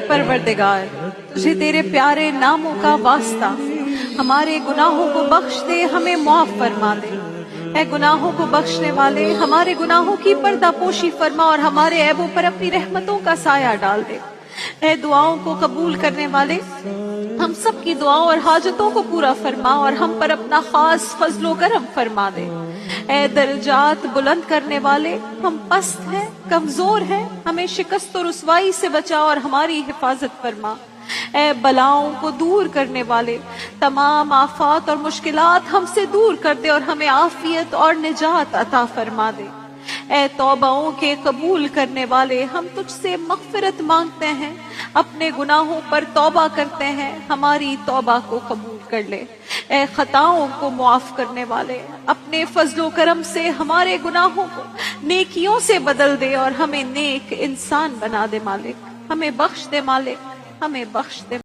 परवरदिगार, तुझे तेरे प्यारे नामों का वास्ता, हमारे गुनाहों को बख्श दे, हमें मुआफ फरमा दे। ऐ गुनाहों को बख्शने वाले, हमारे गुनाहों की पर्दापोशी फरमा और हमारे ऐबों पर अपनी रहमतों का साया डाल दे। ऐ दुआओं को कबूल करने वाले, हम सब की दुआओं और हाजतों को पूरा फरमा और हम पर अपना खास फजलो करम फरमा दे। ऐ दर्जात बुलंद करने वाले, हम पस्त हैं, कमजोर हैं, हमें शिकस्त और रुसवाई से बचा और हमारी हिफाजत फरमा। ऐ बलाओं को दूर करने वाले, तमाम आफात और मुश्किलात हमसे दूर कर दे और हमें आफियत और निजात अता फरमा दे। ऐ तौबाओं के कबूल करने वाले, हम तुझसे मग़फ़िरत मांगते हैं, अपने गुनाहों पर तौबा करते हैं, हमारी तौबा को कबूल कर ले। ऐ खताओं को मुआफ करने वाले, अपने फजलो करम से हमारे गुनाहों को नेकियों से बदल दे और हमें नेक इंसान बना दे मालिक। हमें बख्श दे मालिक, हमें बख्श दे।